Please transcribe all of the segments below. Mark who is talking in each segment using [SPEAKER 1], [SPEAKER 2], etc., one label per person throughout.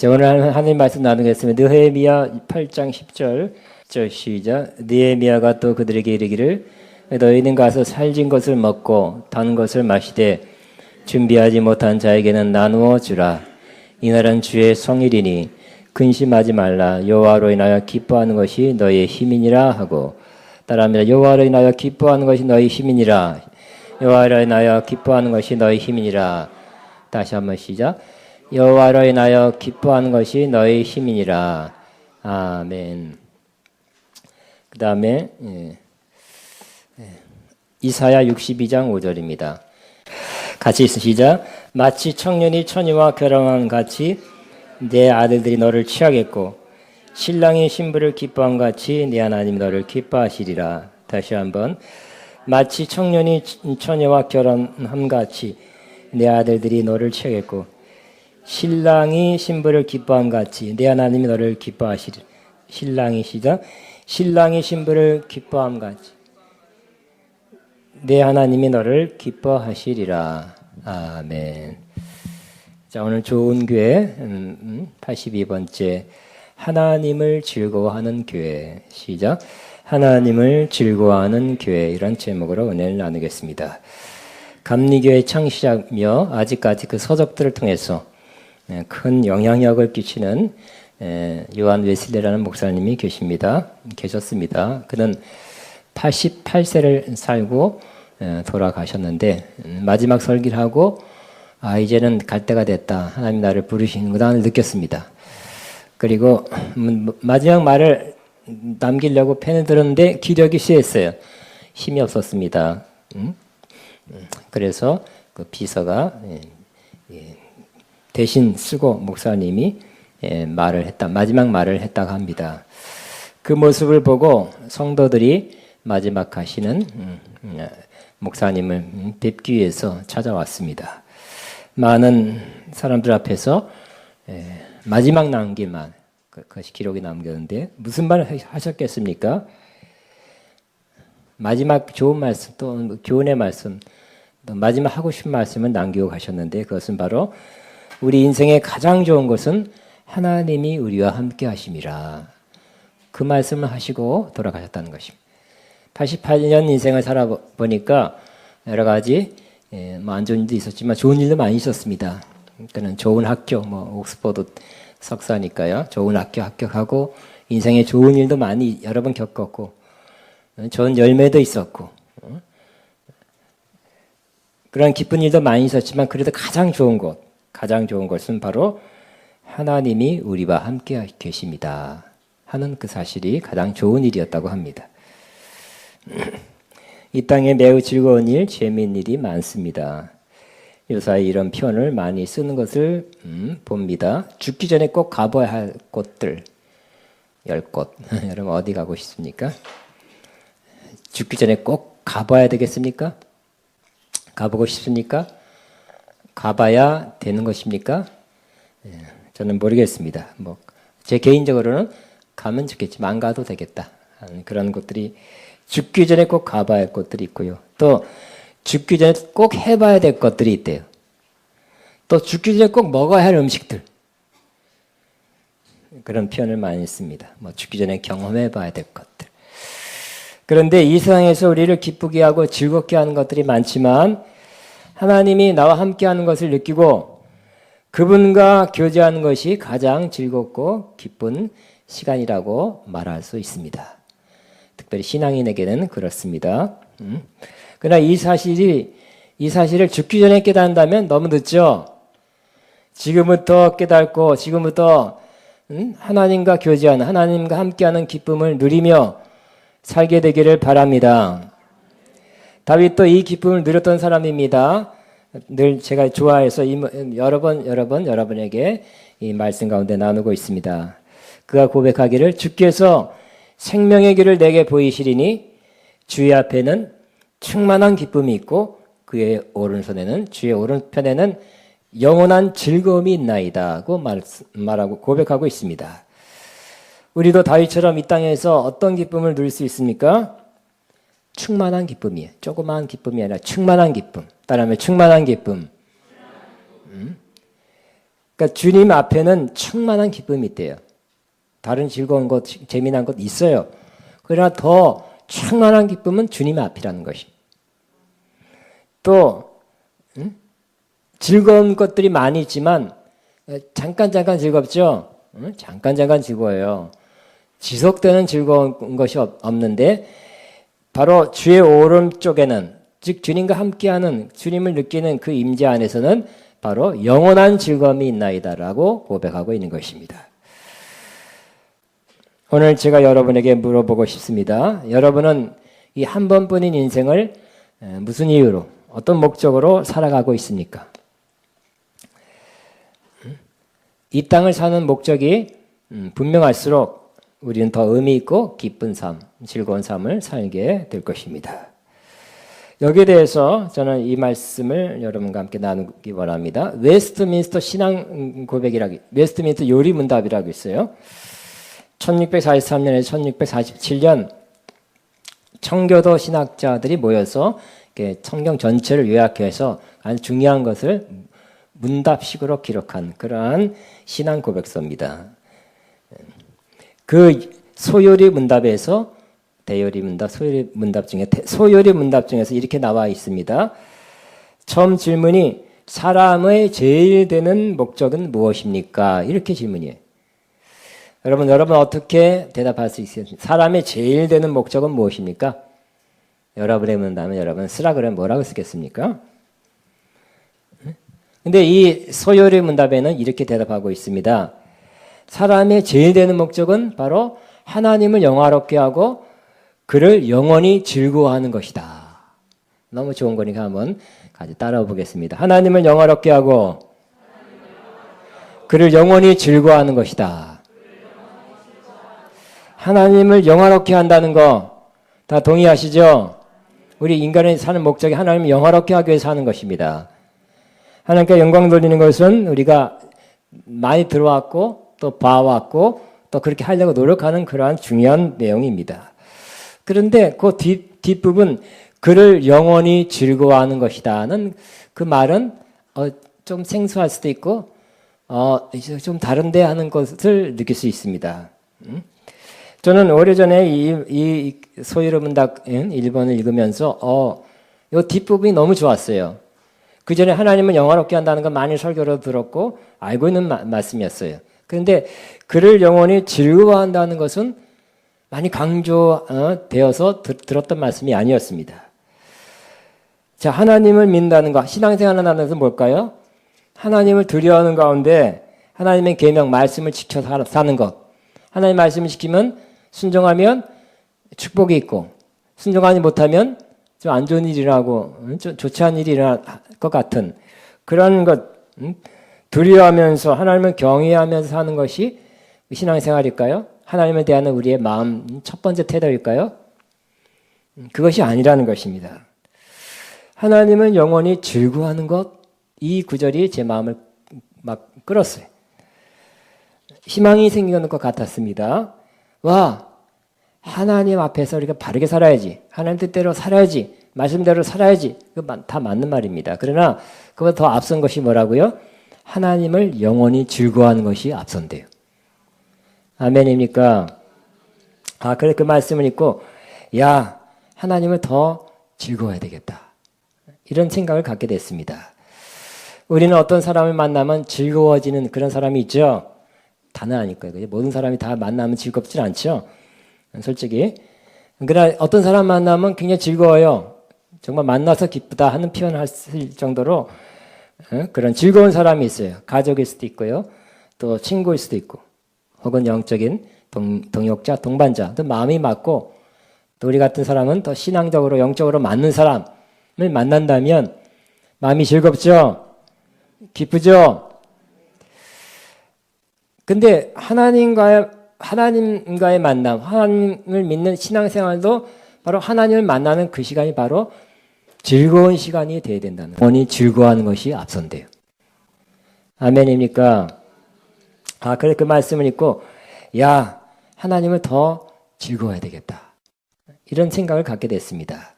[SPEAKER 1] 자, 오늘 하나님 말씀 나누겠습니다. 느헤미야 8장 10절. 시작. 느헤미야가 또 그들에게 이르기를 너희는 가서 살진 것을 먹고 단 것을 마시되 준비하지 못한 자에게는 나누어 주라. 이날은 주의 성일이니 근심하지 말라. 여호와로 인하여 기뻐하는 것이 너희의 힘이니라 하고, 따라합니다. 여호와로 인하여 기뻐하는 것이 너희 힘이니라. 여호와로 인하여 기뻐하는 것이 너희 힘이니라. 다시 한번 시작. 여호와로 인하여 기뻐하는 것이 너희 힘이니라. 아멘. 그 다음에 이사야 62장 5절입니다. 같이 시작. 마치 청년이 처녀와 결혼한 같이 내 아들들이 너를 취하겠고 신랑이 신부를 기뻐한 같이 내 하나님 너를 기뻐하시리라. 다시 한번. 마치 청년이 처녀와 결혼함 같이 내 아들들이 너를 취하겠고 신랑이 신부를 기뻐한 같이 내 하나님이 너를 기뻐하시리라. 신랑이 시작. 신랑이 신부를 기뻐함 같이 내 하나님이 너를 기뻐하시리라. 아멘. 자, 오늘 좋은 교회 82번째 하나님을 즐거워하는 교회. 시작. 하나님을 즐거워하는 교회. 이런 제목으로 은혜를 나누겠습니다. 감리교회 창시자며 아직까지 그 서적들을 통해서 큰 영향력을 끼치는 요한 웨슬레라는 목사님이 계셨습니다. 그는 88세를 살고 돌아가셨는데 마지막 설교를 하고 이제는 갈 때가 됐다. 하나님 나를 부르시는구나 느꼈습니다. 그리고 마지막 말을 남기려고 펜을 들었는데 기력이 쇠했어요. 힘이 없었습니다. 그래서 그 비서가 대신 쓰고 목사님이 마지막 말을 했다고 합니다. 그 모습을 보고 성도들이 마지막 하시는 목사님을 뵙기 위해서 찾아왔습니다. 많은 사람들 앞에서 마지막 남긴 말, 그것이 기록이 남겼는데 무슨 말을 하셨겠습니까? 마지막 좋은 말씀, 또 교훈의 말씀, 또 마지막 하고 싶은 말씀을 남기고 가셨는데 그것은 바로 우리 인생의 가장 좋은 것은 하나님이 우리와 함께 하심이라. 그 말씀을 하시고 돌아가셨다는 것입니다. 88년 인생을 살아보니까 여러 가지 안 좋은 일도 있었지만 좋은 일도 많이 있었습니다. 그는 좋은 학교, 옥스퍼드 석사니까요. 좋은 학교 합격하고 인생에 좋은 일도 많이 여러 번 겪었고 좋은 열매도 있었고 그런 기쁜 일도 많이 있었지만 그래도 가장 좋은 것은 바로 하나님이 우리와 함께 계십니다 하는 그 사실이 가장 좋은 일이었다고 합니다. 이 땅에 매우 즐거운 일, 재미있는 일이 많습니다. 요사이 이런 표현을 많이 쓰는 것을 봅니다. 죽기 전에 꼭 가봐야 할 곳들 10곳. 여러분 어디 가고 싶습니까? 죽기 전에 꼭 가봐야 되겠습니까? 가보고 싶습니까? 가봐야 되는 것입니까? 저는 모르겠습니다. 제 개인적으로는 가면 좋겠지만 안 가도 되겠다. 그런 곳들이 죽기 전에 꼭 가봐야 할 곳들이 있고요. 또 죽기 전에 꼭 해봐야 될 것들이 있대요. 또 죽기 전에 꼭 먹어야 할 음식들. 그런 표현을 많이 씁니다. 죽기 전에 경험해봐야 될 것들. 그런데 이 세상에서 우리를 기쁘게 하고 즐겁게 하는 것들이 많지만 하나님이 나와 함께 하는 것을 느끼고 그분과 교제하는 것이 가장 즐겁고 기쁜 시간이라고 말할 수 있습니다. 특별히 신앙인에게는 그렇습니다. 그러나 이 사실을 죽기 전에 깨닫는다면 너무 늦죠. 지금부터 깨닫고 지금부터 하나님과 교제하는 하나님과 함께하는 기쁨을 누리며 살게 되기를 바랍니다. 다윗도 이 기쁨을 누렸던 사람입니다. 늘 제가 좋아해서 여러 번 여러분에게 이 말씀 가운데 나누고 있습니다. 그가 고백하기를 주께서 생명의 길을 내게 보이시리니 주의 앞에는 충만한 기쁨이 있고 그의 오른손에는 주의 오른편에는 영원한 즐거움이 있나이다고 말하고 고백하고 있습니다. 우리도 다윗처럼 이 땅에서 어떤 기쁨을 누릴 수 있습니까? 충만한 기쁨이에요. 조그마한 기쁨이 아니라 충만한 기쁨. 따라하면 충만한 기쁨. 그러니까 주님 앞에는 충만한 기쁨이 있대요. 다른 즐거운 것, 재미난 것 있어요. 그러나 더 충만한 기쁨은 주님 앞이라는 것이. 또 즐거운 것들이 많이 있지만 잠깐 즐겁죠? 잠깐 즐거워요. 지속되는 즐거운 것이 없는데 바로 주의 오른쪽에는, 즉 주님과 함께하는, 주님을 느끼는 그 임재 안에서는 바로 영원한 즐거움이 있나이다라고 고백하고 있는 것입니다. 오늘 제가 여러분에게 물어보고 싶습니다. 여러분은 이 한 번뿐인 인생을 무슨 이유로, 어떤 목적으로 살아가고 있습니까? 이 땅을 사는 목적이 분명할수록 우리는 더 의미 있고 기쁜 삶, 즐거운 삶을 살게 될 것입니다. 여기에 대해서 저는 이 말씀을 여러분과 함께 나누기 원합니다. 웨스트민스터 신앙 고백이라고, 웨스트민스터 요리문답이라고 있어요. 1643년에서 1647년 청교도 신학자들이 모여서 성경 전체를 요약해서 아주 중요한 것을 문답식으로 기록한 그러한 신앙 고백서입니다. 그 소요리 문답에서 대요리 문답, 소요리 문답 중에 소요리 문답 중에서 이렇게 나와 있습니다. 처음 질문이 사람의 제일 되는 목적은 무엇입니까? 이렇게 질문이에요. 여러분 어떻게 대답할 수 있습니까? 사람의 제일 되는 목적은 무엇입니까? 여러분의 문답은 여러분 쓰라 그러면 뭐라고 쓰겠습니까? 근데 이 소요리 문답에는 이렇게 대답하고 있습니다. 사람의 제일 되는 목적은 바로 하나님을 영화롭게 하고 그를 영원히 즐거워하는 것이다. 너무 좋은 거니까 한번 같이 따라해 보겠습니다. 하나님을 영화롭게 하고 그를 영원히 즐거워하는 것이다. 하나님을 영화롭게 한다는 거 다 동의하시죠? 우리 인간이 사는 목적이 하나님을 영화롭게 하기 위해서 하는 것입니다. 하나님께 영광 돌리는 것은 우리가 많이 들어왔고 또 봐왔고 또 그렇게 하려고 노력하는 그러한 중요한 내용입니다. 그런데 그 뒷부분 그를 영원히 즐거워하는 것이다는 그 말은 좀 생소할 수도 있고 좀 다른데 하는 것을 느낄 수 있습니다. 저는 오래전에 이 소유로 문답 1번을 읽으면서 이 뒷부분이 너무 좋았어요. 그 전에 하나님은 영화롭게 한다는 건 많이 설교로 들었고 알고 있는 말씀이었어요. 그런데 그를 영원히 즐거워한다는 것은 많이 강조되어서 들었던 말씀이 아니었습니다. 자, 하나님을 믿는다는 것, 신앙생활을 하는 것은 뭘까요? 하나님을 두려워하는 가운데 하나님의 계명, 말씀을 지켜 사는 것. 하나님의 말씀을 지키면 순종하면 축복이 있고 순종하지 못하면 좀 안 좋은 일이 일어나고 좋지 않은 일이 일어날 것 같은 그런 것, 두려워하면서 하나님을 경외하면서 사는 것이 신앙생활일까요? 하나님에 대한 우리의 마음 첫 번째 태도일까요? 그것이 아니라는 것입니다. 하나님은 영원히 즐거워하는 것, 이 구절이 제 마음을 막 끌었어요. 희망이 생기는 것 같았습니다. 와, 하나님 앞에서 우리가 바르게 살아야지. 하나님 뜻대로 살아야지. 말씀대로 살아야지. 그거 다 맞는 말입니다. 그러나 그보다 더 앞선 것이 뭐라고요? 하나님을 영원히 즐거워하는 것이 앞선대요. 아멘입니까? 그래 그 말씀을 읽고 야, 하나님을 더 즐거워해야 되겠다. 이런 생각을 갖게 됐습니다. 우리는 어떤 사람을 만나면 즐거워지는 그런 사람이 있죠. 다는 아닐 거예요. 모든 사람이 다 만나면 즐겁진 않죠. 솔직히. 그러나 어떤 사람 만나면 굉장히 즐거워요. 정말 만나서 기쁘다 하는 표현을 할 정도로 그런 즐거운 사람이 있어요. 가족일 수도 있고요. 또 친구일 수도 있고 혹은 영적인 동역자, 동반자, 또 마음이 맞고 또 우리 같은 사람은 더 신앙적으로 영적으로 맞는 사람을 만난다면 마음이 즐겁죠? 기쁘죠? 근데 하나님과의 만남, 하나님을 믿는 신앙생활도 바로 하나님을 만나는 그 시간이 바로 즐거운 시간이 되어야 된다는 거예요. 영원히 즐거워하는 것이 앞선대요. 아멘입니까? 그래 그 말씀을 읽고 야, 하나님을 더 즐거워해야 되겠다. 이런 생각을 갖게 됐습니다.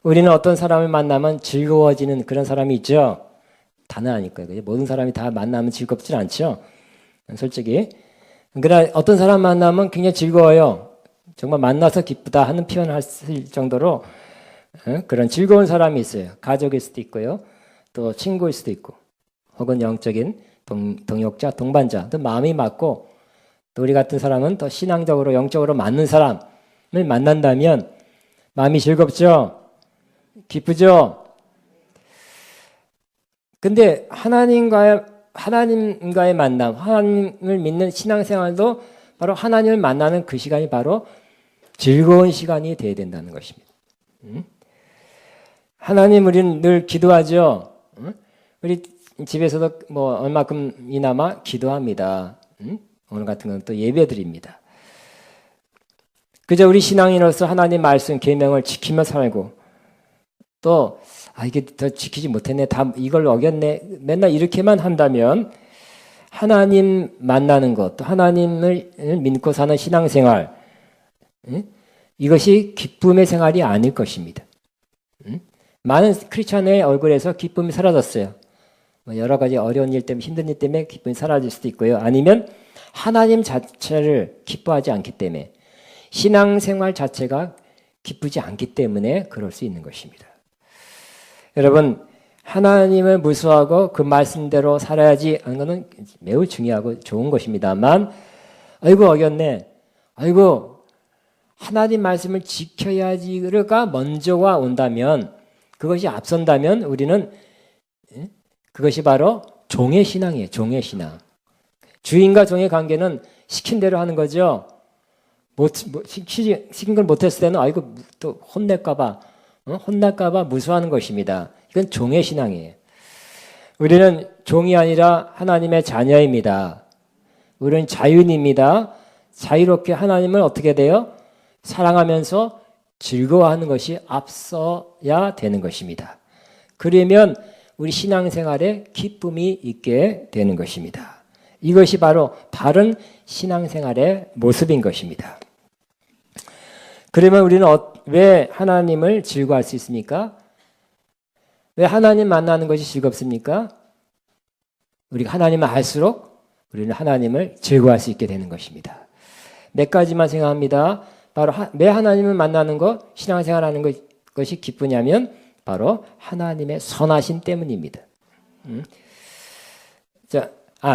[SPEAKER 1] 우리는 어떤 사람을 만나면 즐거워지는 그런 사람이 있죠. 단언하니까요. 그죠? 모든 사람이 다 만나면 즐겁진 않죠. 솔직히. 그러나 어떤 사람 만나면 굉장히 즐거워요. 정말 만나서 기쁘다 하는 표현을 할 정도로 그런 즐거운 사람이 있어요. 가족일 수도 있고요. 또 친구일 수도 있고 혹은 영적인 동역자, 동반자, 또 마음이 맞고 또 우리 같은 사람은 더 신앙적으로 영적으로 맞는 사람을 만난다면 마음이 즐겁죠? 기쁘죠? 근데 하나님과의 만남, 하나님을 믿는 신앙생활도 바로 하나님을 만나는 그 시간이 바로 즐거운 시간이 되어야 된다는 것입니다. 하나님 우리는 늘 기도하죠. 우리 집에서도 뭐 얼마큼이나마 기도합니다. 오늘 같은 건 또 예배드립니다. 그저 우리 신앙인으로서 하나님 말씀 계명을 지키며 살고 또 이게 더 지키지 못했네, 다 이걸 어겼네, 맨날 이렇게만 한다면 하나님 만나는 것, 또 하나님을 믿고 사는 신앙생활, 이것이 기쁨의 생활이 아닐 것입니다. 많은 크리스찬의 얼굴에서 기쁨이 사라졌어요. 여러 가지 어려운 일 때문에, 힘든 일 때문에 기쁨이 사라질 수도 있고요. 아니면 하나님 자체를 기뻐하지 않기 때문에, 신앙생활 자체가 기쁘지 않기 때문에 그럴 수 있는 것입니다. 여러분, 하나님을 무수하고 그 말씀대로 살아야지 하는 것은 매우 중요하고 좋은 것입니다만, 아이고 어겼네, 아이고 하나님 말씀을 지켜야지가 먼저가 온다면, 그것이 앞선다면 우리는 그것이 바로 종의 신앙이에요. 종의 신앙. 주인과 종의 관계는 시킨 대로 하는 거죠. 시킨 걸 못했을 때는 아이고 또 혼날까봐 무수하는 것입니다. 이건 종의 신앙이에요. 우리는 종이 아니라 하나님의 자녀입니다. 우리는 자유인입니다. 자유롭게 하나님을 어떻게 돼요? 사랑하면서 즐거워하는 것이 앞서야 되는 것입니다. 그러면 우리 신앙생활에 기쁨이 있게 되는 것입니다. 이것이 바로 바른 신앙생활의 모습인 것입니다. 그러면 우리는 왜 하나님을 즐거워할 수 있습니까? 왜 하나님 만나는 것이 즐겁습니까? 우리가 하나님을 알수록 우리는 하나님을 즐거워할 수 있게 되는 것입니다. 몇 가지만 생각합니다. 바로 왜 하나님을 만나는 것, 신앙생활하는 것이 기쁘냐면 바로 하나님의 선하심 때문입니다.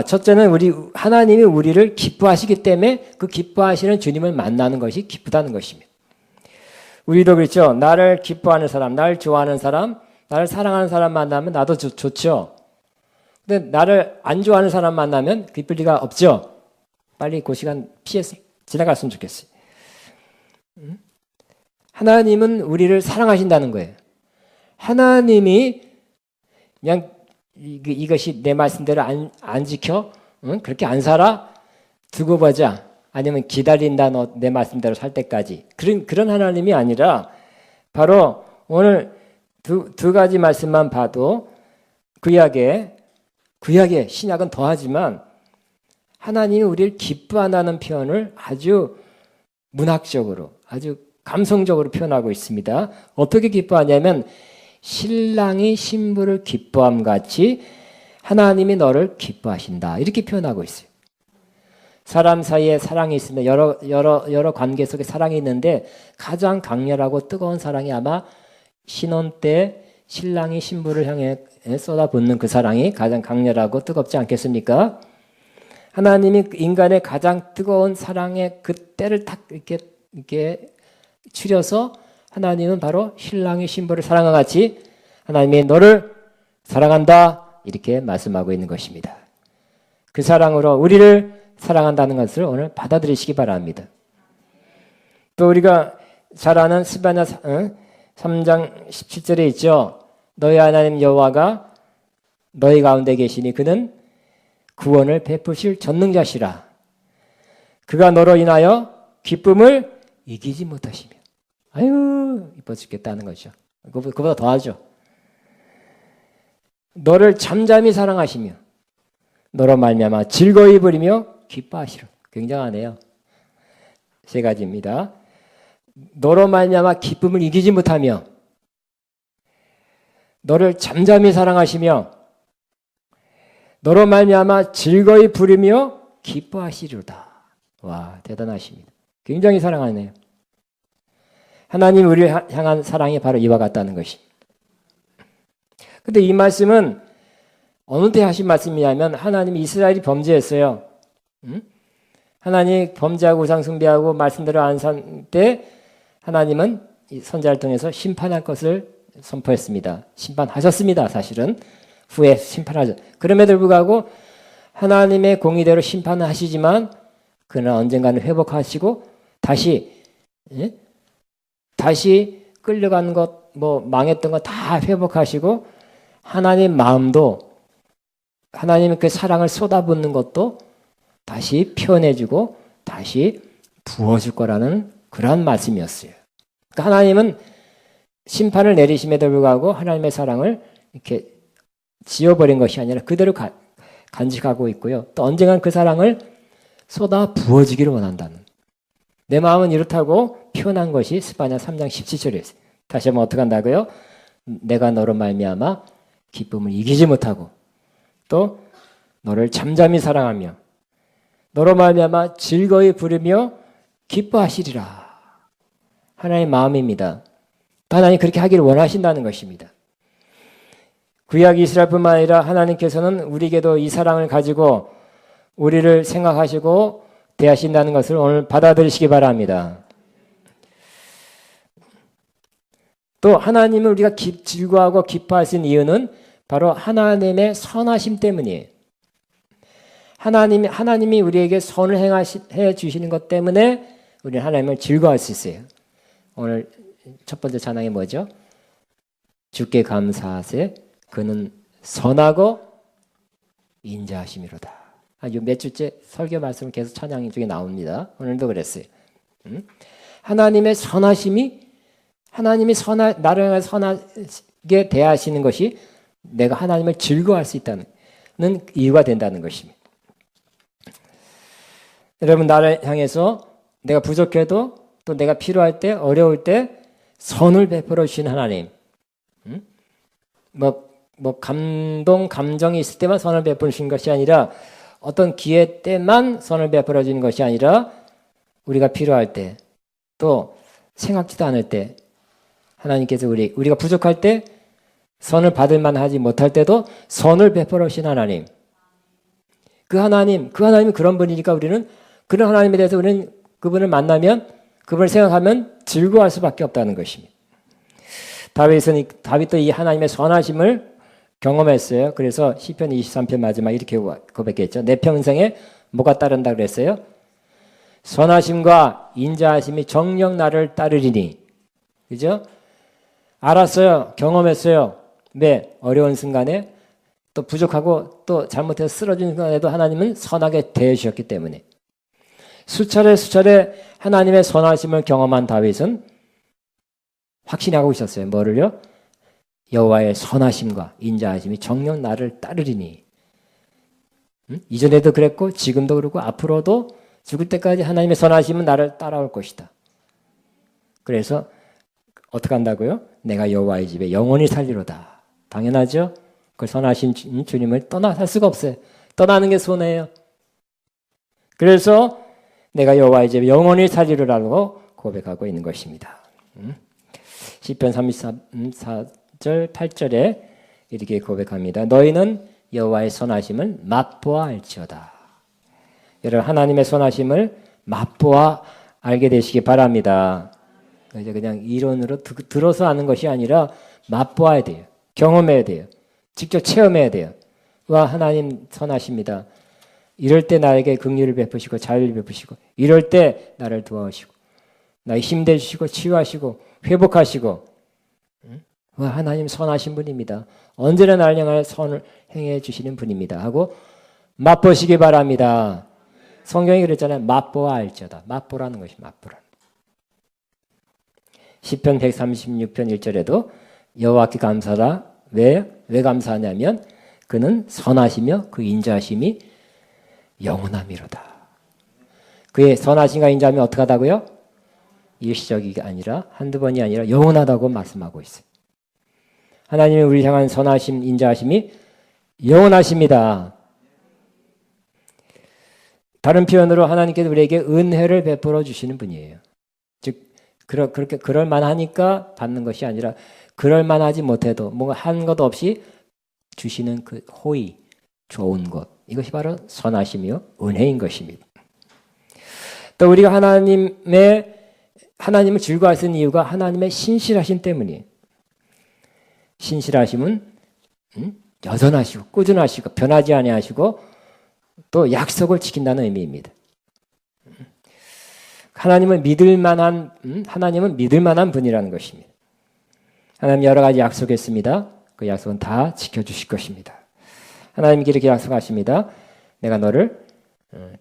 [SPEAKER 1] 첫째는 하나님이 우리를 기뻐하시기 때문에 그 기뻐하시는 주님을 만나는 것이 기쁘다는 것입니다. 우리도 그렇죠. 나를 기뻐하는 사람, 나를 좋아하는 사람, 나를 사랑하는 사람 만나면 나도 좋죠. 근데 나를 안 좋아하는 사람 만나면 기쁠 리가 없죠. 빨리 그 시간 피해서 지나갔으면 좋겠어요. 하나님은 우리를 사랑하신다는 거예요. 하나님이 그냥 이것이 내 말씀대로 안 지켜? 그렇게 안 살아? 두고 보자. 아니면 기다린다, 너 내 말씀대로 살 때까지. 그런 하나님이 아니라 바로 오늘 두 가지 말씀만 봐도 구약에 신약은 더하지만 하나님이 우리를 기뻐한다는 표현을 아주 문학적으로, 아주 감성적으로 표현하고 있습니다. 어떻게 기뻐하냐면 신랑이 신부를 기뻐함 같이 하나님이 너를 기뻐하신다. 이렇게 표현하고 있어요. 사람 사이에 사랑이 있습니다. 여러 관계 속에 사랑이 있는데 가장 강렬하고 뜨거운 사랑이 아마 신혼 때 신랑이 신부를 향해 쏟아붓는 그 사랑이 가장 강렬하고 뜨겁지 않겠습니까? 하나님이 인간의 가장 뜨거운 사랑의 그 때를 딱 이렇게 추려서 하나님은 바로 신랑이 신부를 사랑과 같이 하나님이 너를 사랑한다 이렇게 말씀하고 있는 것입니다. 그 사랑으로 우리를 사랑한다는 것을 오늘 받아들이시기 바랍니다. 또 우리가 잘 아는 스바냐 3장 17절에 있죠. 너희 하나님 여호와가 너희 가운데 계시니 그는 구원을 베푸실 전능자시라. 그가 너로 인하여 기쁨을 이기지 못하시며. 아유 이뻐 죽겠다는 거죠. 그보다 더하죠. 너를 잠잠히 사랑하시며 너로 말미암아 즐거이 부리며 기뻐하시라. 굉장하네요. 세 가지입니다. 너로 말미암아 기쁨을 이기지 못하며 너를 잠잠히 사랑하시며 너로 말미암아 즐거이 부르며 기뻐하시리로다. 와, 대단하십니다. 굉장히 사랑하네요. 하나님 우리를 향한 사랑이 바로 이와 같다는 것입니다. 근데 이 말씀은 어느 때 하신 말씀이냐면 하나님이 이스라엘이 범죄했어요. 하나님 범죄하고 우상 숭배하고 말씀대로 안 산 때 하나님은 선지자를 통해서 심판할 것을 선포했습니다. 심판하셨습니다. 사실은 후에 심판하죠. 그럼에도 불구하고 하나님의 공의대로 심판을 하시지만 그러나 언젠가는 회복하시고 다시 끌려가는 것, 망했던 거 다 회복하시고 하나님 마음도 하나님의 그 사랑을 쏟아붓는 것도 다시 표현해주고 다시 부어줄 거라는 그러한 말씀이었어요. 그러니까 하나님은 심판을 내리심에도 불구하고 하나님의 사랑을 이렇게 지워버린 것이 아니라 그대로 간직하고 있고요. 또 언젠간 그 사랑을 쏟아 부어주기를 원한다는. 내 마음은 이렇다고 표현한 것이 스바냐 3장 17절에 있어요. 다시 한번 어떻게 한다고요? 내가 너로 말미암아 기쁨을 이기지 못하고 또 너를 잠잠히 사랑하며 너로 말미암아 즐거이 부르며 기뻐하시리라. 하나님의 마음입니다. 하나님 그렇게 하기를 원하신다는 것입니다. 구약 이스라엘뿐만 아니라 하나님께서는 우리에게도 이 사랑을 가지고 우리를 생각하시고 대하신다는 것을 오늘 받아들이시기 바랍니다. 또 하나님을 우리가 즐거워하고 기뻐할 수 있는 이유는 바로 하나님의 선하심 때문이에요. 하나님이 우리에게 선을 해 주시는 것 때문에 우리는 하나님을 즐거워할 수 있어요. 오늘 첫 번째 찬양이 뭐죠? 주께 감사하세 그는 선하고 인자하심이로다. 몇 주째 설교 말씀 계속 찬양 중에 나옵니다. 오늘도 그랬어요. 하나님의 선하심이 하나님이 나를 향해 선하게 대하시는 것이 내가 하나님을 즐거워할 수 있다는 이유가 된다는 것입니다. 여러분 나를 향해서 내가 부족해도 또 내가 필요할 때 어려울 때 선을 베풀어 주신 하나님. 감정이 있을 때만 선을 베풀어 주신 것이 아니라 어떤 기회 때만 선을 베풀어 주는 것이 아니라 우리가 필요할 때 또 생각지도 않을 때 하나님께서 우리가 부족할 때 선을 받을 만하지 못할 때도 선을 베풀어 주신 하나님. 그 하나님이 그런 분이니까 우리는 그런 하나님에 대해서 우리는 그분을 만나면 그분을 생각하면 즐거워할 수밖에 없다는 것입니다. 다윗도 이 하나님의 선하심을 경험했어요. 그래서 시편 23편 마지막 이렇게 고백했죠. 내 평생에 뭐가 따른다 그랬어요? 선하심과 인자하심이 정녕 나를 따르리니. 그죠? 알았어요. 경험했어요. 매 어려운 순간에 또 부족하고 또 잘못해서 쓰러진 순간에도 하나님은 선하게 대해주셨기 때문에 수차례 하나님의 선하심을 경험한 다윗은 확신하고 있었어요. 뭐를요? 여호와의 선하심과 인자하심이 정녕 나를 따르리니. 이전에도 그랬고 지금도 그렇고 앞으로도 죽을 때까지 하나님의 선하심은 나를 따라올 것이다. 그래서 어떻게 한다고요? 내가 여호와의 집에 영원히 살리로다. 당연하죠. 그 선하신 주님을 떠나 살 수가 없어요. 떠나는 게 손해예요. 그래서 내가 여호와의 집에 영원히 살리로라고 고백하고 있는 것입니다. 시편 34절 8절에 이렇게 고백합니다. 너희는 여호와의 선하심을 맛보아 알지어다. 여러분 하나님의 선하심을 맛보아 알게 되시기 바랍니다. 그냥 이론으로 들어서 아는 것이 아니라 맛보아야 돼요. 경험해야 돼요. 직접 체험해야 돼요. 와 하나님 선하십니다. 이럴 때 나에게 긍휼을 베푸시고 자유를 베푸시고 이럴 때 나를 도와주시고 나의 힘내 주시고 치유하시고 회복하시고 와 하나님 선하신 분입니다. 언제나 나를 향하여 선을 행해 주시는 분입니다. 하고 맛보시기 바랍니다. 성경이 그랬잖아요. 맛보아 알지어다. 맛보라는 것이 맛보라. 시편 136편 1절에도 여호와께 감사하라. 왜 감사하냐면 그는 선하시며 그 인자하심이 영원함이로다. 그의 선하심과 인자함이 어떻게 하다고요? 일시적이 아니라 한두 번이 아니라 영원하다고 말씀하고 있어요. 하나님이 우리 향한 선하심, 인자하심이 영원하십니다. 다른 표현으로 하나님께서 우리에게 은혜를 베풀어 주시는 분이에요. 즉 그렇게 그럴 만하니까 받는 것이 아니라 그럴 만하지 못해도 뭔가 한 것 없이 주시는 그 호의, 좋은 것. 이것이 바로 선하시며 은혜인 것입니다. 또 우리가 하나님을 즐거워할 수 있는 이유가 하나님의 신실하심 때문이에요. 신실하심은 여전하시고 꾸준하시고 변하지 아니하시고 또 약속을 지킨다는 의미입니다. 하나님은 믿을 만한 분이라는 것입니다. 하나님 여러 가지 약속했습니다. 그 약속은 다 지켜주실 것입니다. 하나님께 이렇게 약속하십니다. 내가 너를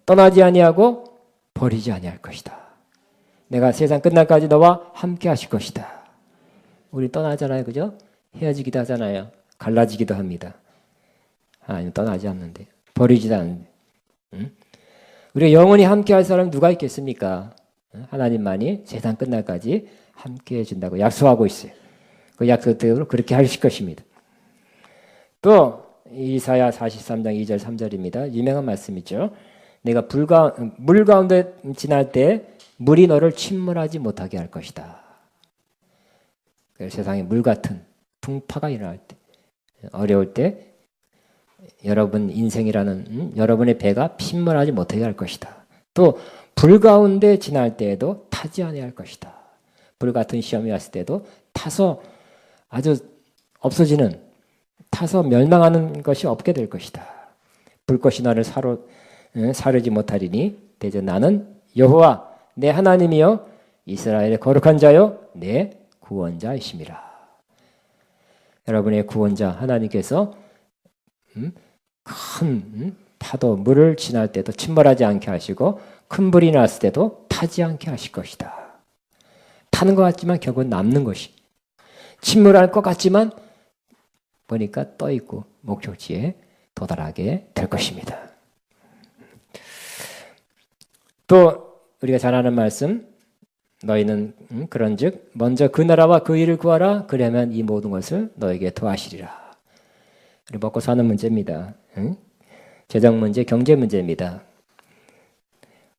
[SPEAKER 1] 떠나지 아니하고 버리지 아니할 것이다. 내가 세상 끝날까지 너와 함께 하실 것이다. 우리 떠나잖아요. 그죠? 헤어지기도 하잖아요. 갈라지기도 합니다. 하나님 떠나지 않는데 버리지도 않는데 우리가 영원히 함께 할 사람은 누가 있겠습니까? 하나님만이 세상 끝날까지 함께 해준다고 약속하고 있어요. 그 약속대로 그렇게 하실 것입니다. 또 이사야 43장 2절 3절입니다. 유명한 말씀이죠. 내가 물 가운데 지날 때 물이 너를 침몰하지 못하게 할 것이다. 세상에 물 같은 풍파가 일어날 때, 어려울 때 여러분 인생이라는 여러분의 배가 침몰하지 못하게 할 것이다. 또 불 가운데 지날 때에도 타지 아니할 것이다. 불 같은 시험이 왔을 때도 타서 아주 없어지는, 타서 멸망하는 것이 없게 될 것이다. 불꽃이 나를 사르지 못하리니 대저 나는 여호와 내 하나님이여 이스라엘의 거룩한 자여 내 구원자이심이라. 여러분의 구원자 하나님께서 큰 파도 물을 지날 때도 침몰하지 않게 하시고 큰 불이 났을 때도 타지 않게 하실 것이다. 타는 것 같지만 결국은 남는 것이, 침몰할 것 같지만 보니까 떠 있고 목적지에 도달하게 될 것입니다. 또 우리가 잘 아는 말씀, 너희는 그런즉 먼저 그 나라와 그 일을 구하라. 그러면 이 모든 것을 너에게 더하시리라. 우리 먹고 사는 문제입니다. 재정 문제, 경제 문제입니다.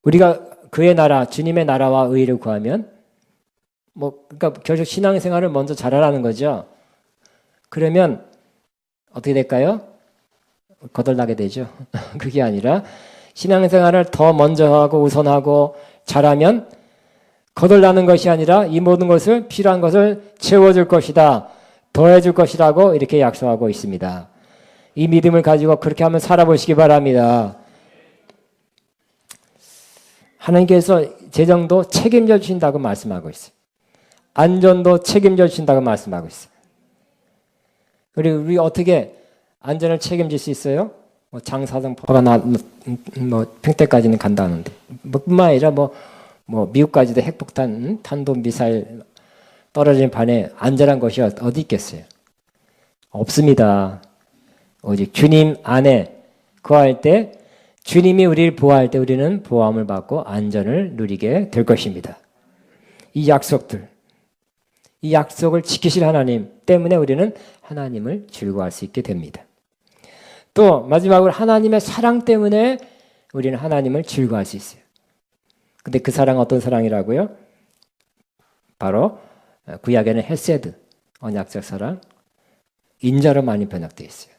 [SPEAKER 1] 우리가 그의 나라, 주님의 나라와 의를 구하면 그러니까 결국 신앙생활을 먼저 잘하라는 거죠. 그러면 어떻게 될까요? 거덜나게 되죠. 그게 아니라 신앙생활을 더 먼저 하고 우선하고 잘하면 거덜나는 것이 아니라 이 모든 것을, 필요한 것을 채워줄 것이다, 더해줄 것이라고 이렇게 약속하고 있습니다. 이 믿음을 가지고 그렇게 한번 살아보시기 바랍니다. 하나님께서 재정도 책임져 주신다고 말씀하고 있어요. 안전도 책임져 주신다고 말씀하고 있어요. 우리 어떻게 안전을 책임질 수 있어요? 장사등 포가 평택까지는 간다는데, 뿐만 아니라 미국까지도 핵폭탄, 탄도미사일 떨어지는 판에 안전한 것이 어디 있겠어요? 없습니다. 오직 주님 안에 거할 때, 주님이 우리를 보호할 때 우리는 보호함을 받고 안전을 누리게 될 것입니다. 이 약속들, 이 약속을 지키실 하나님 때문에 우리는 하나님을 즐거워할 수 있게 됩니다. 또 마지막으로 하나님의 사랑 때문에 우리는 하나님을 즐거워할 수 있어요. 근데 그 사랑은 어떤 사랑이라고요? 바로 구약에는 헤세드, 언약적 사랑, 인자로 많이 번역되어 있어요.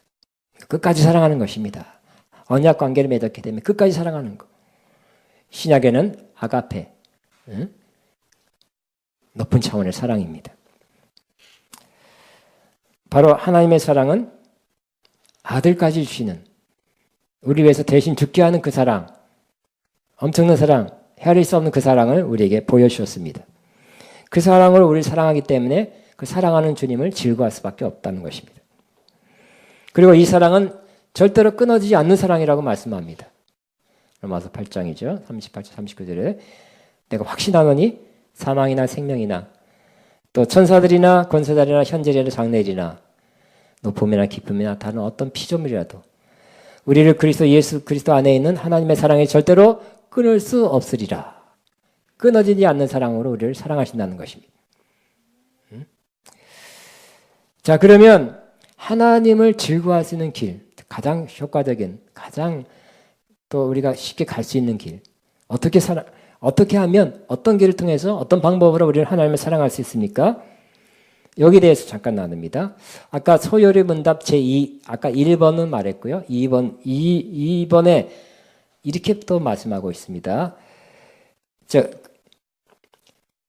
[SPEAKER 1] 끝까지 사랑하는 것입니다. 언약 관계를 맺었기 때문에 끝까지 사랑하는 것. 신약에는 아가페, 높은 차원의 사랑입니다. 바로 하나님의 사랑은 아들까지 주시는, 우리 위해서 대신 죽게 하는 그 사랑, 엄청난 사랑, 헤아릴 수 없는 그 사랑을 우리에게 보여주셨습니다. 그 사랑을 우리를 사랑하기 때문에 그 사랑하는 주님을 즐거워할 수밖에 없다는 것입니다. 그리고 이 사랑은 절대로 끊어지지 않는 사랑이라고 말씀합니다. 로마서 8장이죠. 38절 39절에 내가 확신하노니 사망이나 생명이나 또 천사들이나 권세자들이나 현재리나 장래리나 높음이나 깊음이나 다른 어떤 피조물이라도 우리를 예수 그리스도 안에 있는 하나님의 사랑에 절대로 끊을 수 없으리라. 끊어지지 않는 사랑으로 우리를 사랑하신다는 것입니다. 자, 그러면 하나님을 즐거워할 수 있는 길, 가장 효과적인, 가장 또 우리가 쉽게 갈 수 있는 길, 어떻게 하면 어떤 길을 통해서 어떤 방법으로 우리는 하나님을 사랑할 수 있습니까? 여기에 대해서 잠깐 나눕니다. 아까 소요리 문답 제2, 아까 1번은 말했고요. 2번에 이렇게 또 말씀하고 있습니다.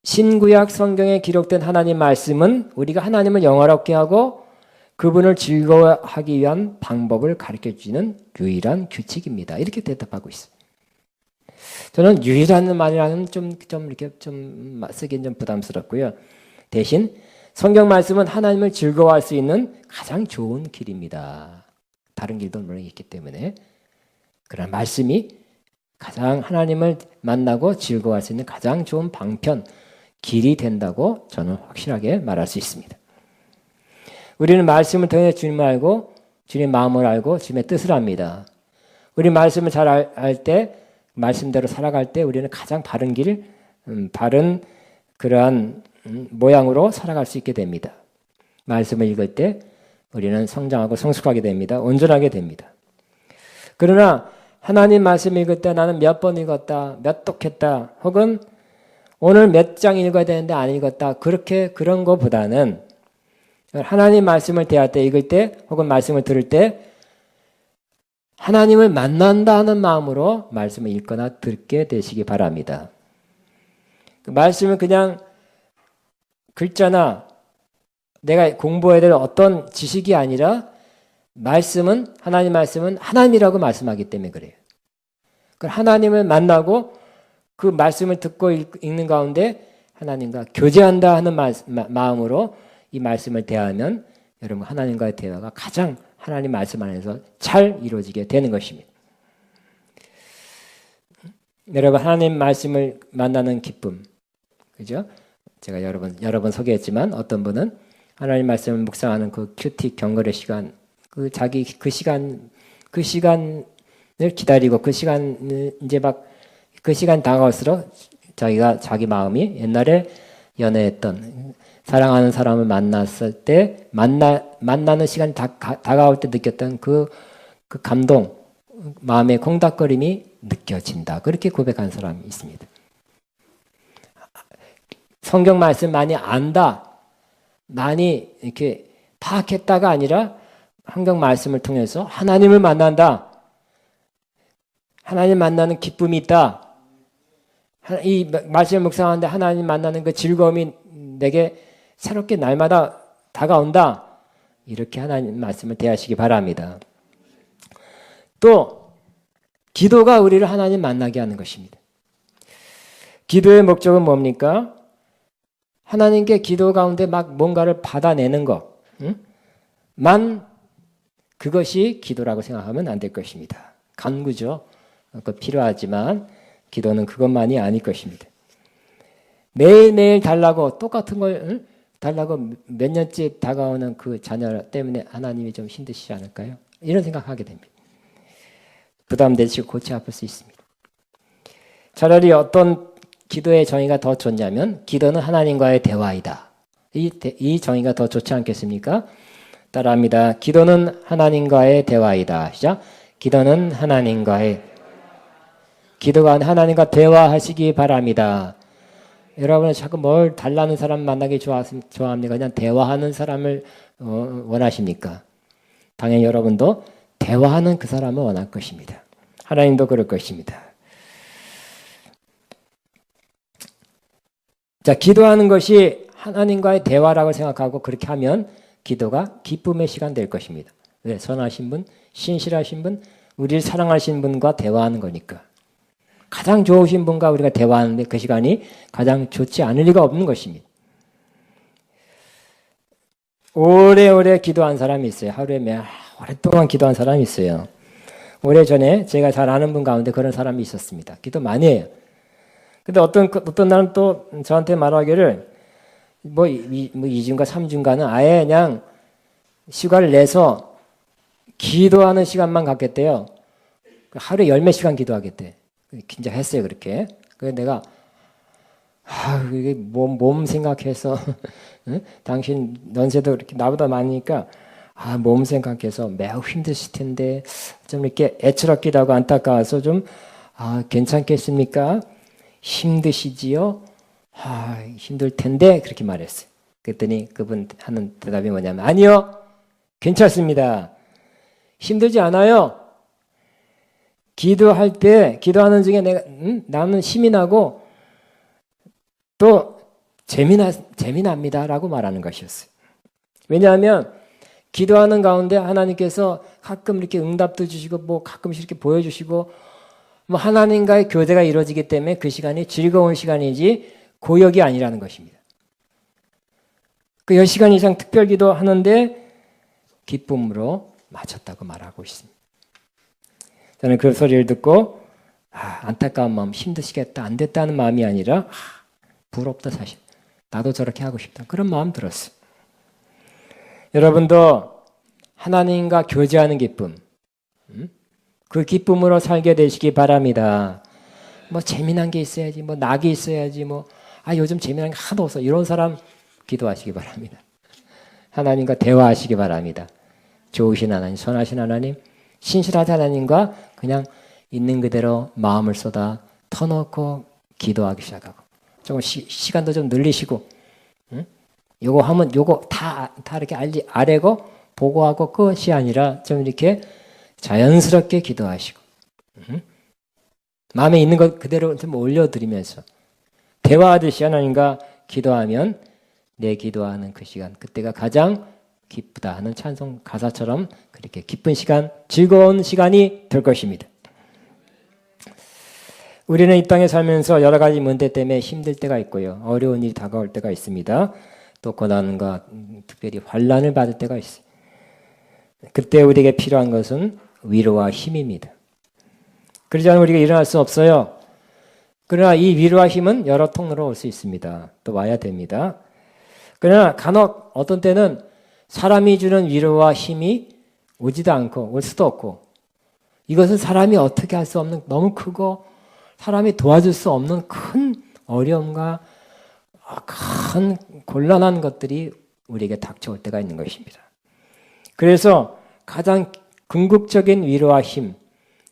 [SPEAKER 1] 신구약 성경에 기록된 하나님 말씀은 우리가 하나님을 영화롭게 하고 그분을 즐거워하기 위한 방법을 가르쳐주는 유일한 규칙입니다. 이렇게 대답하고 있습니다. 저는 유일한 말이라는 이렇게 쓰기엔 좀 부담스럽고요. 대신 성경 말씀은 하나님을 즐거워할 수 있는 가장 좋은 길입니다. 다른 길도 물론 있기 때문에. 그러나 말씀이 가장 하나님을 만나고 즐거워할 수 있는 가장 좋은 방편, 길이 된다고 저는 확실하게 말할 수 있습니다. 우리는 말씀을 통해 주님을 알고 주님의 마음을 알고 주님의 뜻을 압니다. 우리 말씀을 잘 알 때, 말씀대로 살아갈 때 우리는 가장 바른 길, 바른 그러한 모양으로 살아갈 수 있게 됩니다. 말씀을 읽을 때 우리는 성장하고 성숙하게 됩니다. 온전하게 됩니다. 그러나 하나님 말씀 읽을 때 나는 몇 번 읽었다, 몇 독했다, 혹은 오늘 몇 장 읽어야 되는데 안 읽었다, 그런 것보다는 하나님 말씀을 대할 때, 읽을 때, 혹은 말씀을 들을 때 하나님을 만난다 하는 마음으로 말씀을 읽거나 듣게 되시기 바랍니다. 그 말씀을 그냥 글자나 내가 공부해야 될 어떤 지식이 아니라 하나님 말씀은 하나님이라고 말씀하기 때문에 그래요. 하나님을 만나고 그 말씀을 듣고 읽는 가운데 하나님과 교제한다 하는 마음으로 이 말씀을 대하면 여러분 하나님과의 대화가 가장 하나님 말씀 안에서 잘 이루어지게 되는 것입니다. 여러분 하나님 말씀을 만나는 기쁨, 그죠? 제가 여러 번 소개했지만 어떤 분은 하나님 말씀을 묵상하는 그 큐티 경건의 시간, 그 시간을 기다리고 그 시간 이제 그 시간 다가올수록 자기 마음이 옛날에 연애했던 사랑하는 사람을 만났을 때 만나는 시간이 다가올 때 느꼈던 그 감동, 마음의 콩닥거림이 느껴진다. 그렇게 고백한 사람이 있습니다. 성경 말씀 많이 안다, 많이 이렇게 파악했다가 아니라 성경 말씀을 통해서 하나님을 만난다. 하나님 만나는 기쁨이 있다. 이 말씀을 묵상하는데 하나님 만나는 그 즐거움이 내게 새롭게 날마다 다가온다. 이렇게 하나님 말씀을 대하시기 바랍니다. 또 기도가 우리를 하나님 만나게 하는 것입니다. 기도의 목적은 뭡니까? 하나님께 기도 가운데 뭔가를 받아내는 것만 그것이 기도라고 생각하면 안 될 것입니다. 간구죠. 필요하지만 기도는 그것만이 아닐 것입니다. 매일매일 달라고 똑같은 걸 달라고 몇 년째 다가오는 그 자녀 때문에 하나님이 좀 힘드시지 않을까요? 이런 생각하게 됩니다. 부담되시고 골치 아플 수 있습니다. 차라리 어떤 기도의 정의가 더 좋냐면 기도는 하나님과의 대화이다. 이 정의가 더 좋지 않겠습니까? 따라합니다. 기도는 하나님과의 대화이다. 시작. 기도는 기도가 하나님과 대화하시기 바랍니다. 여러분은 자꾸 뭘 달라는 사람 만나기 좋아합니까? 그냥 대화하는 사람을 원하십니까? 당연히 여러분도 대화하는 그 사람을 원할 것입니다. 하나님도 그럴 것입니다. 자, 기도하는 것이 하나님과의 대화라고 생각하고 그렇게 하면 기도가 기쁨의 시간 될 것입니다. 왜? 선하신 분, 신실하신 분, 우리를 사랑하신 분과 대화하는 거니까. 가장 좋으신 분과 우리가 대화하는데 그 시간이 가장 좋지 않을 리가 없는 것입니다. 오래오래 기도한 사람이 있어요. 하루에 오랫동안 기도한 사람이 있어요. 오래전에 제가 잘 아는 분 가운데 그런 사람이 있었습니다. 기도 많이 해요. 근데 어떤 날은 또 저한테 말하기를 2주인가 3주인가는 아예 그냥 시간을 내서 기도하는 시간만 갖겠대요. 하루에 10몇 시간 기도하겠대. 진짜 했어요, 그렇게. 그래서 내가, 이게 몸 생각해서, 응? 당신 연세도 이렇게 나보다 많으니까, 몸 생각해서 매우 힘드실 텐데 좀 이렇게 애처롭기도 하고 안타까워서 좀 괜찮겠습니까? 힘드시지요? 힘들 텐데 그렇게 말했어요. 그랬더니 그분 하는 대답이 뭐냐면 아니요, 괜찮습니다. 힘들지 않아요. 기도할 때 기도하는 중에 나는 힘이 나고 또 재미납니다라고 말하는 것이었어요. 왜냐하면 기도하는 가운데 하나님께서 가끔 이렇게 응답도 주시고 뭐 가끔씩 이렇게 보여주시고 뭐 하나님과의 교제가 이루어지기 때문에 그 시간이 즐거운 시간이지 고역이 아니라는 것입니다. 그 10시간 이상 특별 기도하는데 기쁨으로 마쳤다고 말하고 있습니다. 저는 그 소리를 듣고 안타까운 마음, 힘드시겠다, 안 됐다는 마음이 아니라 부럽다 사실. 나도 저렇게 하고 싶다. 그런 마음 들었어요. 여러분도 하나님과 교제하는 기쁨, 그 기쁨으로 살게 되시기 바랍니다. 뭐 재미난 게 있어야지, 뭐 낙이 있어야지, 뭐 요즘 재미난 게 하나도 없어. 이런 사람 기도하시기 바랍니다. 하나님과 대화하시기 바랍니다. 좋으신 하나님, 선하신 하나님, 신실하신 하나님과 그냥 있는 그대로 마음을 쏟아 터놓고 기도하기 시작하고 조금 시간도 좀 늘리시고 요거 하면 요거 다 이렇게 아래고 보고하고 끝이 아니라 좀 이렇게 자연스럽게 기도하시고 마음에 있는 것 그대로 좀 올려드리면서 대화하듯이 하나님과 기도하면 내 기도하는 그 시간 그때가 가장 기쁘다 하는 찬송 가사처럼 그렇게 기쁜 시간, 즐거운 시간이 될 것입니다. 우리는 이 땅에 살면서 여러 가지 문제 때문에 힘들 때가 있고요. 어려운 일이 다가올 때가 있습니다. 또 고난과 특별히 환난을 받을 때가 있어요. 그때 우리에게 필요한 것은 위로와 힘입니다. 그러지 않으면 우리가 일어날 수 없어요. 그러나 이 위로와 힘은 여러 통로로 올 수 있습니다. 또 와야 됩니다. 그러나 간혹 어떤 때는 사람이 주는 위로와 힘이 오지도 않고 올 수도 없고 이것은 사람이 어떻게 할 수 없는 너무 크고 사람이 도와줄 수 없는 큰 어려움과 큰 곤란한 것들이 우리에게 닥쳐올 때가 있는 것입니다. 그래서 가장 궁극적인 위로와 힘,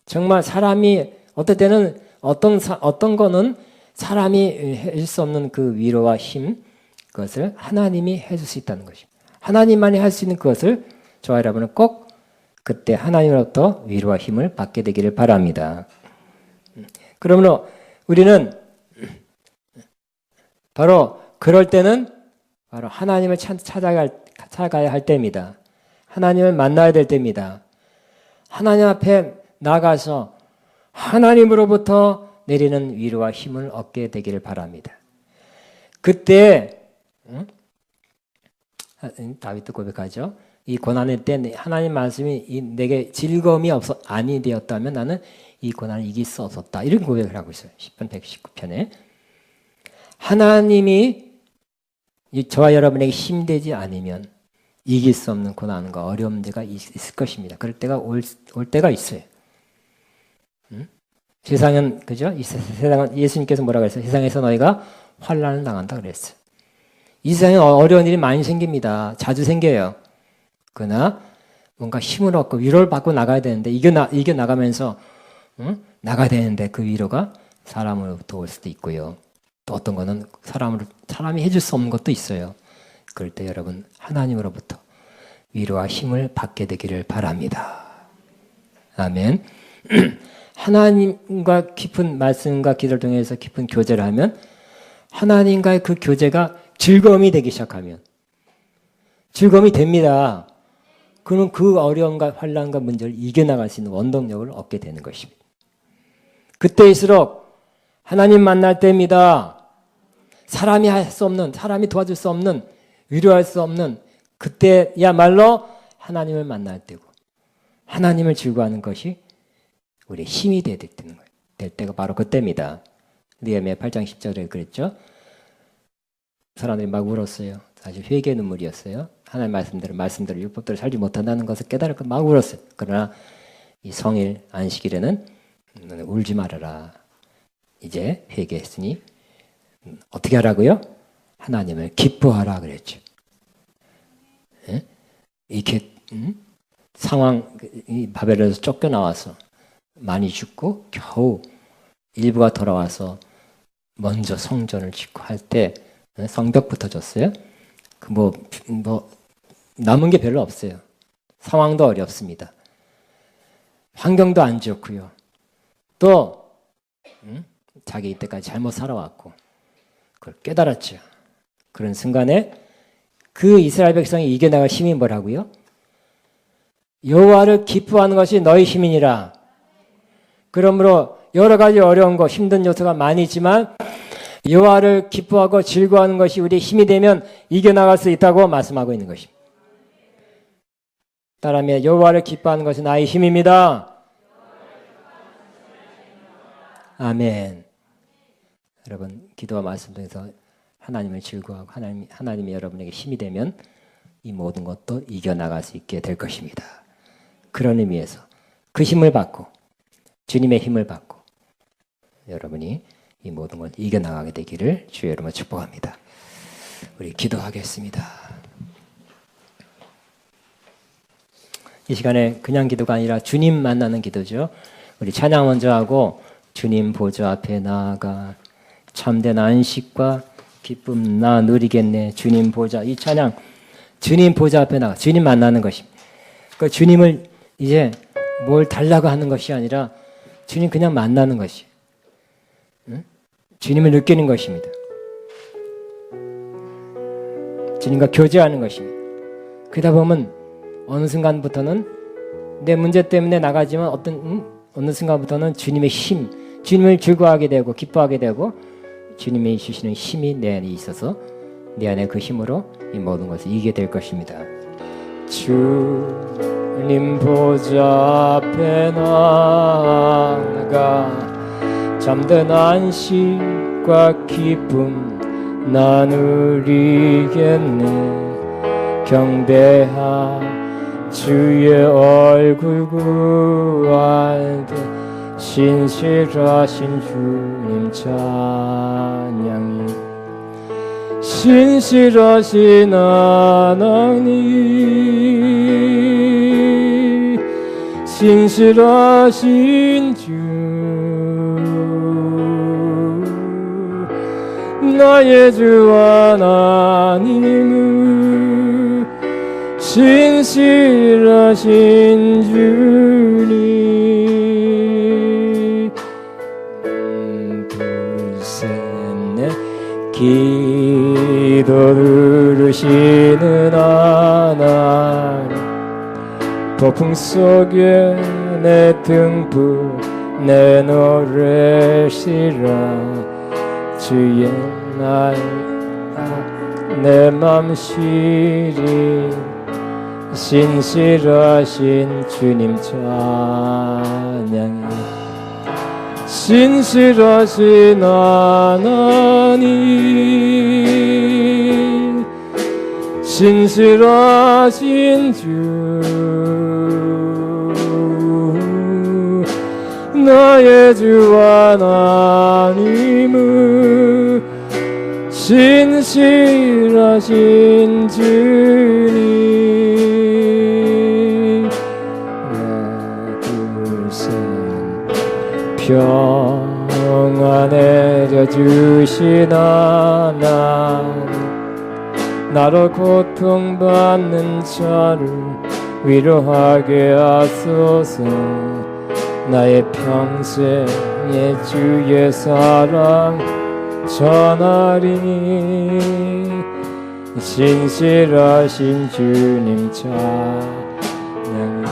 [SPEAKER 1] 정말 사람이 어떨 때는 어떤 거는 사람이 해줄 수 없는 그 위로와 힘, 그것을 하나님이 해줄 수 있다는 것입니다. 하나님만이 할 수 있는 그것을 저와 여러분은 꼭 그때 하나님으로부터 위로와 힘을 받게 되기를 바랍니다. 그러므로 우리는 바로 그럴 때는 바로 하나님을 찾아가야 할 때입니다. 하나님을 만나야 될 때입니다. 하나님 앞에 나가서 하나님으로부터 내리는 위로와 힘을 얻게 되기를 바랍니다. 그때 다윗도 고백하죠. 이 고난의 때 하나님 말씀이 내게 즐거움이 아니 되었다면 나는 이 고난을 이길 수 없었다. 이런 고백을 하고 있어요. 10편 119편에. 하나님이 저와 여러분에게 힘되지 않으면 이길 수 없는 고난과 어려운 데가 있을 것입니다. 그럴 때가 올 때가 있어요. 세상은 그죠? 이 세상은 예수님께서 뭐라고 했어요? 세상에서 너희가 환난을 당한다 그랬어요. 이 세상에 어려운 일이 많이 생깁니다. 자주 생겨요. 그러나 뭔가 힘을 얻고 위로를 받고 나가야 되는데 이겨 나가면서 나가야 되는데 그 위로가 사람으로부터 올 수도 있고요. 또 어떤 거는 사람이 해줄 수 없는 것도 있어요. 그럴 때 여러분 하나님으로부터 위로와 힘을 받게 되기를 바랍니다. 아멘. 하나님과 깊은 말씀과 기도를 통해서 깊은 교제를 하면 하나님과의 그 교제가 즐거움이 되기 시작하면 즐거움이 됩니다. 그는 그 어려움과 환난과 문제를 이겨나갈 수 있는 원동력을 얻게 되는 것입니다. 그때일수록 하나님 만날 때입니다. 사람이 할 수 없는, 사람이 도와줄 수 없는, 위로할 수 없는 그때야말로 하나님을 만날 때고 하나님을 즐거워하는 것이 우리의 힘이 될 때가 바로 그때입니다. 느헤미야 8장 10절에 그랬죠. 사람들이 막 울었어요. 사실 회개의 눈물이었어요. 하나님 말씀대로 율법대로 살지 못한다는 것을 깨달고 막 울었어요. 그러나 이 성일 안식일에는 울지 말아라. 이제 회개했으니 어떻게 하라고요? 하나님을 기뻐하라 그랬죠. 이렇게 상황, 이 바벨론에서 쫓겨나와서 많이 죽고 겨우 일부가 돌아와서 먼저 성전을 짓고 할 때 성벽부터 졌어요. 남은 게 별로 없어요. 상황도 어렵습니다. 환경도 안 좋고요. 또 자기 이때까지 잘못 살아왔고 그걸 깨달았죠. 그런 순간에 그 이스라엘 백성이 이겨나갈 힘이 뭐라고요? 여호와를 기뻐하는 것이 너희 힘이니라. 그러므로 여러 가지 어려운 거 힘든 요소가 많이 있지만 여호와를 기뻐하고 즐거워하는 것이 우리의 힘이 되면 이겨나갈 수 있다고 말씀하고 있는 것입니다. 따라하면 여호와를 기뻐하는 것이 나의 힘입니다. 아멘. 여러분 기도와 말씀 통해서 하나님을 즐거워하고 하나님이 여러분에게 힘이 되면 이 모든 것도 이겨나갈 수 있게 될 것입니다. 그런 의미에서 그 힘을 받고 주님의 힘을 받고 여러분이 이 모든 걸 이겨나가게 되기를 주의 이름으로 축복합니다. 우리 기도하겠습니다. 이 시간에 그냥 기도가 아니라 주님 만나는 기도죠. 우리 찬양 먼저 하고 주님 보좌 앞에 나아가 참된 안식과 기쁨 나 누리겠네. 주님 보좌. 이 찬양 주님 보좌 앞에 나가 주님 만나는 것입니다. 그 주님을 이제 뭘 달라고 하는 것이 아니라 주님 그냥 만나는 것이 주님을 느끼는 것입니다. 주님과 교제하는 것입니다. 그러다 보면 어느 순간부터는 내 문제 때문에 나가지만 어느 순간부터는 주님의 힘, 주님을 즐거워하게 되고 기뻐하게 되고 주님이 주시는 힘이 내 안에 있어서 내 안에 그 힘으로 이 모든 것을 이기게 될 것입니다. 주님 보좌 앞에 나아가 참된 안식과 기쁨 나 누리겠네. 경배하 주의 얼굴 구할 때 신실하신 주님 찬양이 신실하신 하나님 신실하신 주 나의 주 하나님은 신실하신 주님 둘셋넷 기도 들으시는 하나님 폭풍 속에 내 등불 내 노래 실어 주의 날 내 맘 시리 신실하신 주님 찬양해 신실하신 하나님 신실하신 주 나의 주 하나님은 신실하신 주님 하나 둘셋 평안 내려주신 하나님 나로 고통받는 자를 위로하게 하소서 나의 평생의 주의 사랑 전하리니 신실하신 주님 찬양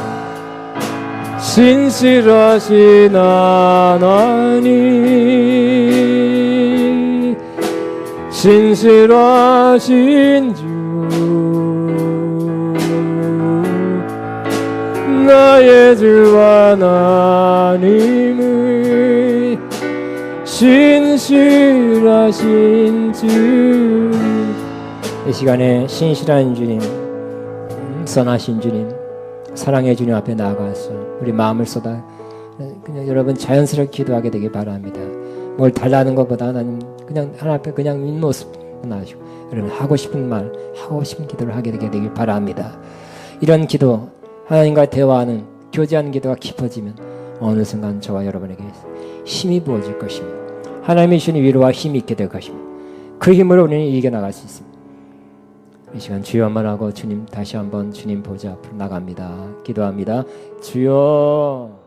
[SPEAKER 1] 신실하신 하나님 신실하신 주 나의 주 하나님은 신실하신 주님 이 시간에 신실한 주님 선하신 주님 사랑의 주님 앞에 나아가서 우리 마음을 쏟아 그냥 여러분 자연스럽게 기도하게 되길 바랍니다. 뭘 달라는 것보다 하나님 그냥 하나님 앞에 그냥 윗모습 나아지고 여러분 하고 싶은 말 하고 싶은 기도를 하게 되길 바랍니다. 이런 기도, 하나님과 대화하는, 교제하는 기도가 깊어지면 어느 순간 저와 여러분에게 힘이 부어질 것입니다. 하나님이 주신 위로와 힘이 있게 될 것입니다. 그 힘으로 우리는 이겨나갈 수 있습니다. 이 시간 주여 한번 하고 주님 다시 한번 주님 보좌 앞으로 나갑니다. 기도합니다. 주여